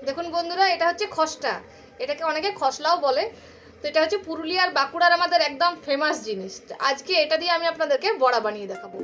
দেখুন বন্ধুরা, এটা হচ্ছে খসটা, এটাকে অনেকে খসলাও বলে। তো এটা হচ্ছে পুরুলিয়ার বাঁকুড়ার আমাদের একদম ফেমাস জিনিস। আজকে এটা দিয়ে আমি আপনাদেরকে বড়া বানিয়ে দেখাবো।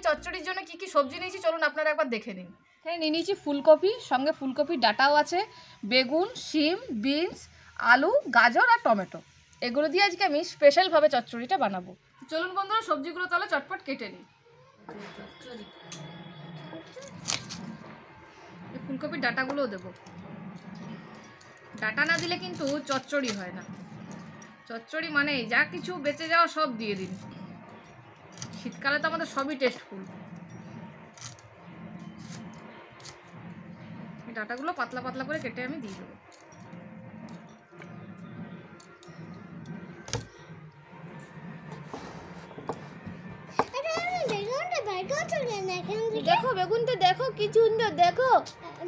চচ্চড়ির জন্য কি কি সবজি নিয়েছি চলুন আপনারা একবার দেখে নিন। এখানে নিয়ে নিয়েছি ফুলকপি, সঙ্গে ফুলকপির ডাঁটাও আছে, বেগুন, শিম, বিনস, আলু, গাজর আর টমেটো। এগুলো দিয়ে আজকে আমি স্পেশালভাবে চচ্চড়িটা বানাবো। চলুন বন্ধুরা সবজিগুলো তাহলে চটপট কেটে নিই। ফুলকপির ডাঁটাগুলোও দেবো। ডাঁটা না দিলে কিন্তু চচ্চড়ি হয় না। চচ্চড়ি মানে যা কিছু বেঁচে যাওয়া সব দিয়ে দিন। শীতকালে তো আমাদের সবই টেস্টফুল। ডাঁটাগুলো পাতলা পাতলা করে কেটে আমি দিয়ে দেবো। দেখো বেগুনটা দেখো কি সুন্দর, দেখো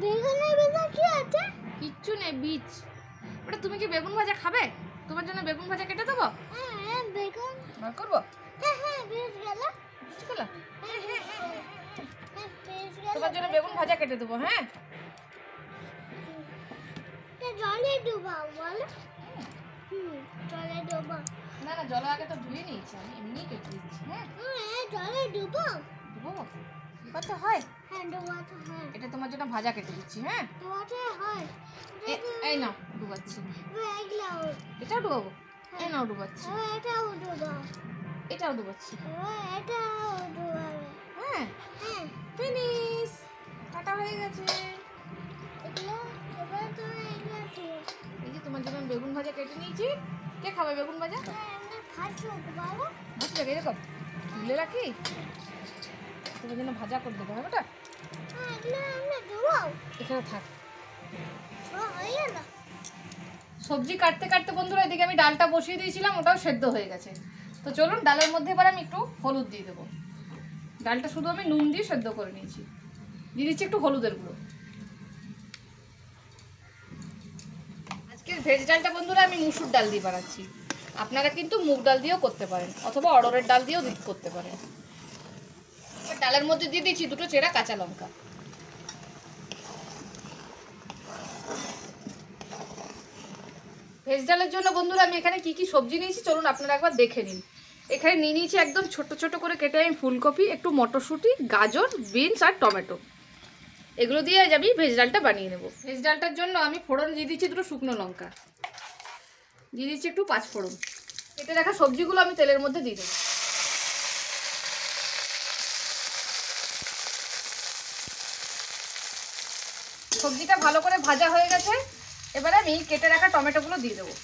বেগুনের ভেতর কি আছে? কিচ্ছু নেই, বীজ। ওটা তুমি কি বেগুন ভাজা খাবে? তোমার জন্য বেগুন ভাজা কেটে দেবো। হ্যাঁ বেগুন বার করবো। হ্যাঁ বীজ গেল, বীজ গেল। তোমার জন্য বেগুন ভাজা কেটে দেবো। হ্যাঁ জলে ডুবাও বল। জলে ডুবাও। না না, জলে আগে তো ধুয়ে নিয়েছি, আমি এমনি কেটে দিচ্ছি। হ্যাঁ জলে ডুবাও। ডুবাবো কত হয়? হ্যাঁ ডুবাতে হয়। এটা তোমার জন্য ভাজা কেটে দিচ্ছি। হ্যাঁ ডুবাতে হয়। এই নাও ডুবাচ্ছি। এটাও ডুবাবো। এই নাও ডুবাচ্ছি। এটাও ডুবাও। এটাও ডুবাচ্ছি। এটাও ডুবাবে। হ্যাঁ হ্যাঁ ফিনিশ। কাটা হয়ে গেছে। এই যে তোমার জন্য বেগুন ভাজা কেটে নিয়েছি। কে খাবে বেগুন ভাজা? এরকম তুলে রাখি, তোমার জন্য ভাজা করে দেবো। হ্যাঁ ওটা এখানে থাক। সবজি কাটতে কাটতে বন্ধুরা এদিকে আমি ডালটা বসিয়ে দিয়েছিলাম, ওটাও সেদ্ধ হয়ে গেছে। তো চলুন ডালের মধ্যে এবার আমি একটু হলুদ দিয়ে দেবো। ডালটা শুধু আমি নুন দিয়ে সেদ্ধ করে নিয়েছি। দিয়ে দিচ্ছি একটু হলুদের গুঁড়ো। আজকের ভেজ ডালটা বন্ধুরা আমি মুসুর ডাল দিয়ে বানাচ্ছি। আপনারা কিন্তু মুগ ডাল দিয়েও করতে পারেন, অথবা অড়হরের ডাল দিয়েও করতে পারেন। ডালের মধ্যে দিয়ে দিচ্ছি দুটো চেরা কাঁচা লঙ্কা। ভেজ ডালের জন্য বন্ধুরা আমি এখানে কি কি সবজি নিয়েছি চলুন আপনারা একবার দেখে নিন। এখানে নিয়ে নিয়েছি একদম ছোট ছোট করে কেটে আমি ফুলকপি, একটু মটরশুঁটি, গাজর, বিনস আর টমেটো। এগুলো দিয়ে আজ আমি ভেজ ডালটা বানিয়ে নেব। ভেজ ডালটার জন্য আমি ফোড়ন দিয়ে দিচ্ছি দুটো শুকনো লঙ্কা, দিয়ে দিচ্ছি একটু পাঁচ ফোড়ন। কেটে রাখা সবজিগুলো আমি তেলের মধ্যে দিয়ে দেবো। সবজিটা ভালো করে ভাজা হয়ে গেছে, এবারে আমি কেটে রাখা টমেটোগুলো দিয়ে দেবো।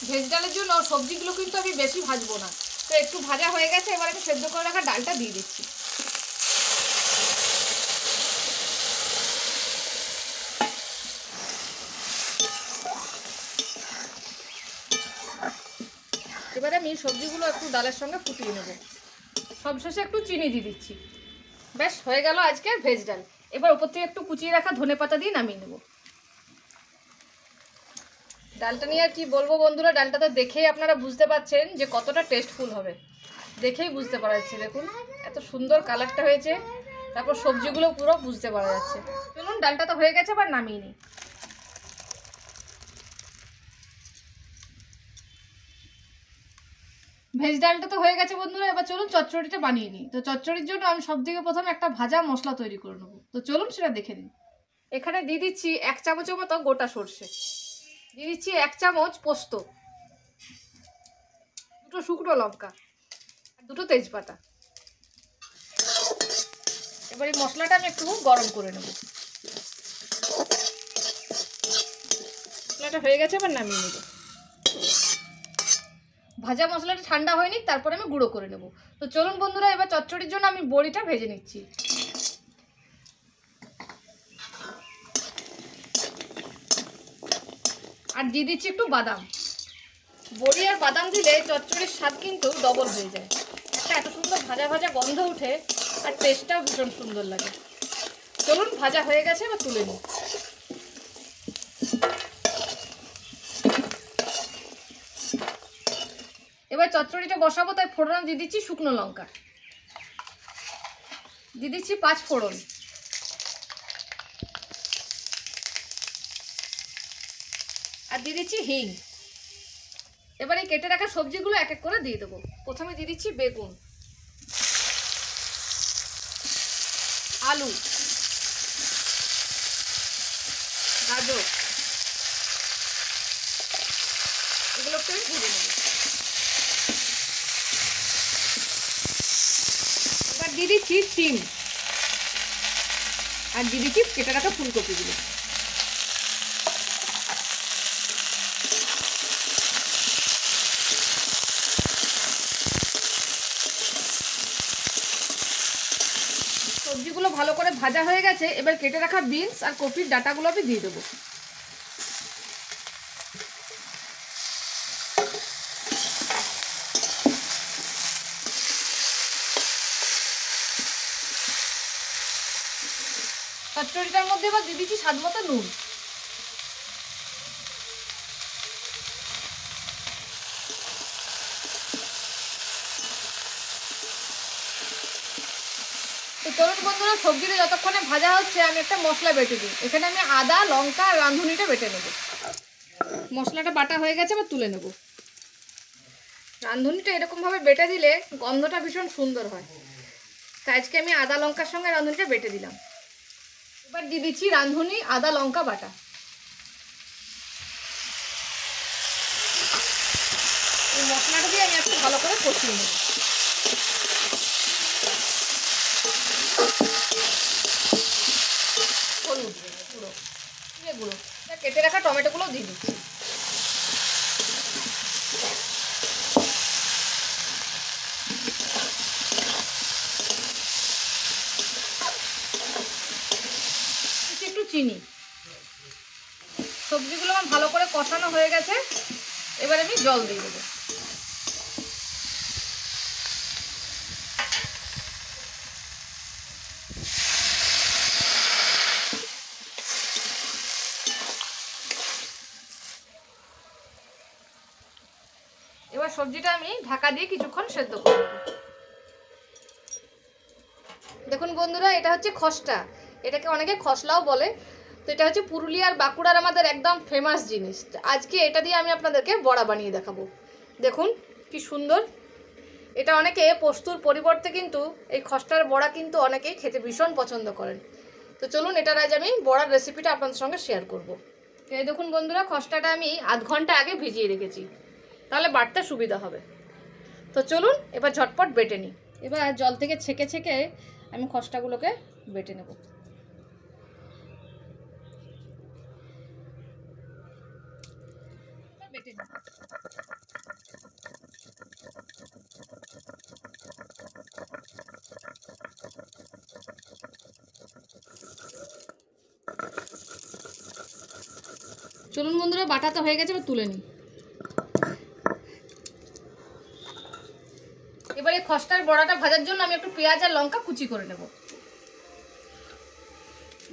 ভেজ ডালের জন্য সবজিগুলো কিন্তু আমি বেশি ভাজবো না, তো একটু ভাজা হয়ে গেছে, এবার আমি সেদ্ধ করে রাখা ডালটা দিয়ে দিচ্ছি। এবারে আমি সবজিগুলো একটু ডালের সঙ্গে ফুটিয়ে নেব। সবশেষে একটু চিনি দিয়ে দিচ্ছি। বেশ হয়ে গেল আজকের ভেজ ডাল। এবার উপর থেকে একটু কুচিয়ে রাখা ধনেপাতা দিয়ে নামিয়ে নেব। ডালটা নিয়ে আর কি বলবো বন্ধুরা, ডালটা তো দেখেই আপনারা বুঝতে পারছেন যে কতটা টেস্টফুল হবে। দেখেই বুঝতে পারা যাচ্ছে, দেখুন এত সুন্দর কালারটা হয়েছে, তারপর সবজিগুলো পুরো বুঝতে পারা যাচ্ছে। চলুন ডালটা তো হয়ে গেছে, এবার নামিয়ে নিই। ভেজ ডালটা তো হয়ে গেছে বন্ধুরা, এবার চলুন চচ্চড়িটা বানিয়ে নিই। তো চচ্চড়ির জন্য আমি সব থেকে প্রথমে একটা ভাজা মশলা তৈরি করে নেবো। তো চলুন সেটা দেখে নিন। এখানে দিয়ে দিচ্ছি 1 চামচের মতো গোটা সর্ষে, দিয়ে দিচ্ছি 1 চামচ পোস্ত, দুটো শুকনো লঙ্কা আর দুটো তেজপাতা, এবার এই মশলাটা আমি একটু গরম করে নেব। মশলাটা হয়ে গেছে, এবার নামিয়ে নেব। ভাজা মশলাটা ঠান্ডা হয়নি, তারপরে আমি গুঁড়ো করে নেব। তো চলুন বন্ধুরা, এবার চচ্চড়ির জন্য আমি বড়িটা ভেজে নিচ্ছি। আর দিয়ে দিচ্ছি একটু বাদাম। বড়ি আর বাদাম দিলে চচ্চড়ির স্বাদ কিন্তু ডবল হয়ে যায়। একটা এত সুন্দর ভাজা ভাজা গন্ধ উঠে, আর টেস্টটাও ভীষণ সুন্দর লাগে। চলুন, ভাজা হয়ে গেছে, এবার তুলে নিই। এবার চচ্চড়িটা বসাবো, তাই ফোড়ন দিয়ে দিচ্ছি শুকনো লঙ্কা, দিয়ে দিচ্ছি 5 ফোড়ন, আর দিয়ে দিচ্ছি হিং। এবার এই কেটে রাখা সবজিগুলো এক এক করে দিয়ে দেবো। প্রথমে দিয়ে দিচ্ছি বেগুন, আলু, গাজর, এগুলোকে ভেজে নেব। এবার দিয়ে দিচ্ছি সিম, আর দিয়ে দিচ্ছি কেটে রাখা ফুলকপিগুলো। সবজিগুলো ভালো করে ভাজা হয়ে গেছে, এবার কেটে রাখা বিনস আর কপির ডাঁটাগুলো আমি দিয়ে দেবো। চচ্চড়িটার মধ্যে এবার দিয়ে দিচ্ছি স্বাদ মতো নুন। তো চলুন বন্ধুরা, সবজিটা যতক্ষণে ভাজা হচ্ছে আমি একটা মশলা বেটে দিই। এখানে আমি আদা, লঙ্কা আর রাঁধুনিটা বেটে নেব। মশলাটা বাটা হয়ে গেছে, এবার তুলে নেব। রাঁধুনিটা এরকমভাবে বেটে দিলে গন্ধটা ভীষণ সুন্দর হয়, তাই আজকে আমি আদা লঙ্কার সঙ্গে রাঁধুনিটা বেটে দিলাম। এবার দিয়ে দিচ্ছি রাঁধুনি, আদা, লঙ্কা বাটা। এই মশলাটা দিয়ে আমি একটু ভালো করে কষিয়ে নেব। হলুদ গুঁড়ো, জিরে গুঁড়ো, কেটে রাখা টমেটোগুলো দিয়ে দিচ্ছি। একটু চিনি। সবজিগুলো আমার ভালো করে কষানো হয়ে গেছে, এবার আমি জল দিয়ে দেবো। এবার সবজিটা আমি ঢাকা দিয়ে কিছুক্ষণ সেদ্ধ করে নেব। দেখুন বন্ধুরা, এটা হচ্ছে খসটা, এটাকে অনেকে খসলাও বলে। তো এটা হচ্ছে পুরুলিয়ার বাঁকুড়ার আমাদের একদম ফেমাস জিনিস। আজকে এটা দিয়ে আমি আপনাদেরকে বড়া বানিয়ে দেখাবো। দেখুন কি সুন্দর। এটা অনেকে পোস্তর পরিবর্তে কিন্তু এই খসটার বড়া কিন্তু অনেকেই খেতে ভীষণ পছন্দ করেন। তো চলুন, এটার আজ আমি বড়ার রেসিপিটা আপনাদের সঙ্গে শেয়ার করব। এই দেখুন বন্ধুরা, খসটাটা আমি আধ ঘন্টা আগে ভিজিয়ে রেখেছি, তাহলে বাটতে সুবিধা হবে। তো চলুন এবার ঝটপট বেটে নিই। এবার জল থেকে ছেঁকে ছেঁকে আমি খসটাগুলোকে বেটে নেব। বেটে নিই। চলুন বন্ধুরা, বাটা তো হয়ে গেছে, এবার তুলে নিই। এবারে খসটার বড়াটা ভাজার জন্য আমি একটু পেঁয়াজ আর লঙ্কা কুচি করে নেব।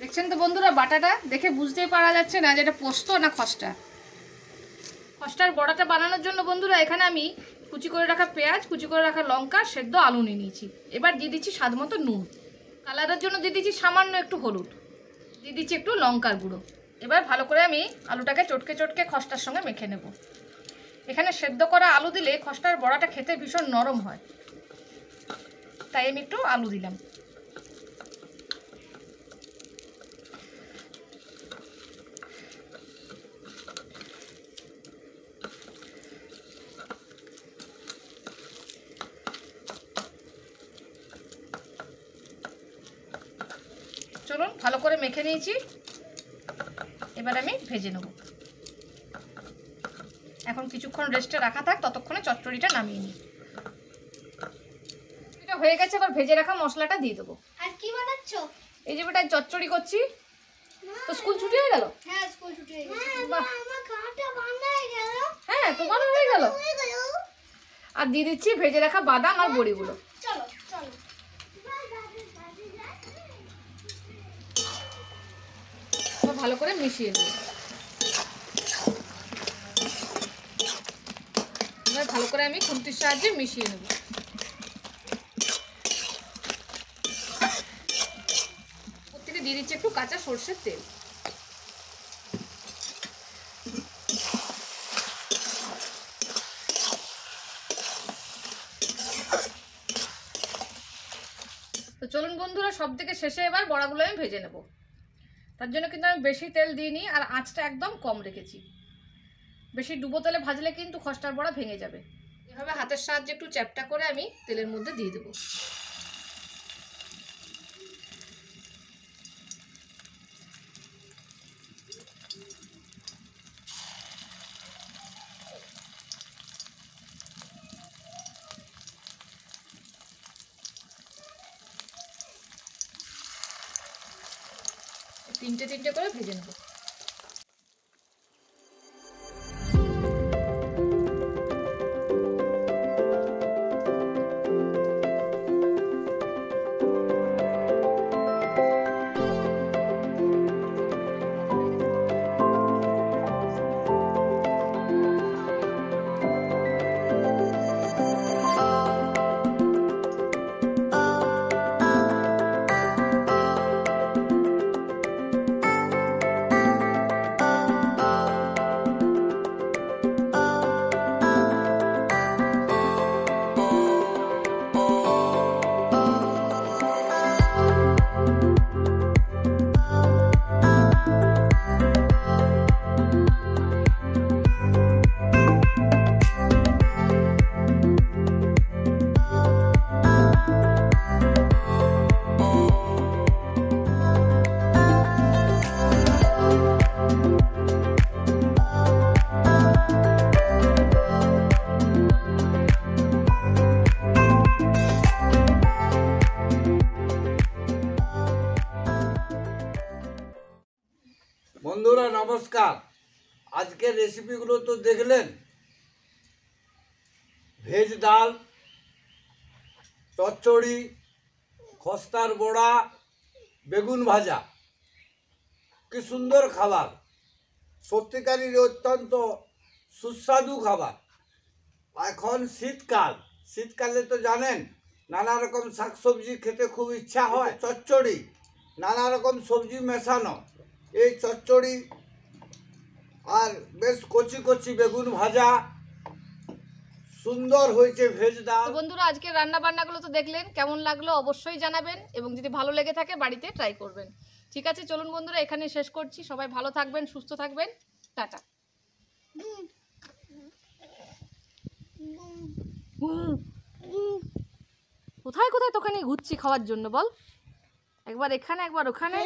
দেখছেন তো বন্ধুরা, বাটাটা দেখে বুঝতেই পারা যাচ্ছে না যে এটা পোস্ত না খসটা। খসটার বড়াটা বানানোর জন্য বন্ধুরা এখানে আমি কুচি করে রাখা পেঁয়াজ, কুচি করে রাখা লঙ্কা, সেদ্ধ আলু নিয়ে নিয়েছি। এবার দিয়ে দিচ্ছি স্বাদ মতো নুন, কালারের জন্য দিয়ে দিচ্ছি সামান্য একটু হলুদ, দিয়ে দিচ্ছি একটু লঙ্কার গুঁড়ো। এবার ভালো করে আমি আলুটাকে চটকে চটকে খসটার সঙ্গে মেখে নেব। এখানে সেদ্ধ করা আলু দিলে খসটার বড়াটা খেতে ভীষণ নরম হয়, তাই আমি একটু আলু দিলাম। চলুন ভালো করে মেখে নিয়েছি, এবার আমি ভেজে নেব। এখন কিছুক্ষণ রেস্টে রাখা থাক, ততক্ষণে চচ্চড়িটা নামিয়ে নিই। এটা হয়ে গেছে, এবার ভেজে রাখা মশলাটা দিয়ে দেবো। আর কি বানাচ্ছ? এই যে বেটা চচ্চড়ি করছি। তো স্কুল ছুটি হয়ে গেল? হ্যাঁ স্কুল ছুটি হয়ে গেছে। বাহ, আমার খাওয়াটা বন্ধ হয়ে গেল। হ্যাঁ তোমারও হয়ে গেল। আর দিয়ে দিচ্ছি ভেজে রাখা বাদাম আর বড়িগুলো। চলো চলো, ভালো করে মিশিয়ে দিই। এবার ভালো করে আমি খুন্তির সাহায্যে মিশিয়ে নেব। ওর থেকে দিয়ে দিচ্ছি একটু কাঁচা সরষের তেল। তো চলুন বন্ধুরা, সব থেকে শেষে এবার বড়াগুলো আমি ভেজে নেব। তার জন্য কিন্তু আমি বেশি তেল দিইনি, আর আঁচটা একদম কম রেখেছি। বেশি ডুবো তেলে ভাজলে কিন্তু খসটার বড়া ভেঙে যাবে। এভাবে হাতের সাহায্যে একটু চ্যাপটা করে আমি তেলের মধ্যে দিয়ে দেবো। তিনটে তিনটে করে ভেজে নেব। বন্ধুরা নমস্কার। আজকের রেসিপিগুলো তো দেখলেন, ভেজ ডাল, চচ্চড়ি, খস্তার বড়া, বেগুন ভাজা। কি সুন্দর খাবার, সত্যিকারই অত্যন্ত সুস্বাদু খাবার। এখন শীতকাল, শীতকালে তো জানেন নানা রকম শাকসবজি খেতে খুব ইচ্ছা হয়। চচ্চড়ি, নানা রকম সবজি মেশানো এই চচ্চড়ি, আর বেশ কচি কচি বেগুন ভাজা, সুন্দর হয়েছে ভেজ ডাল। তো বন্ধুরা, আজকে রান্না বান্নাগুলো তো দেখলেন, কেমন লাগলো অবশ্যই জানাবেন, এবং যদি ভালো লেগে থাকে বাড়িতে ট্রাই করবেন। ঠিক আছে, চলুন বন্ধুরা, এখানে শেষ করছি। সবাই ভালো থাকবেন, সুস্থ থাকবেন, টাটা। কোথায় কোথায় তোকে নিয়ে ঘুরছি খাওয়ার জন্য বল? একবার এখানে, একবার ওখানে।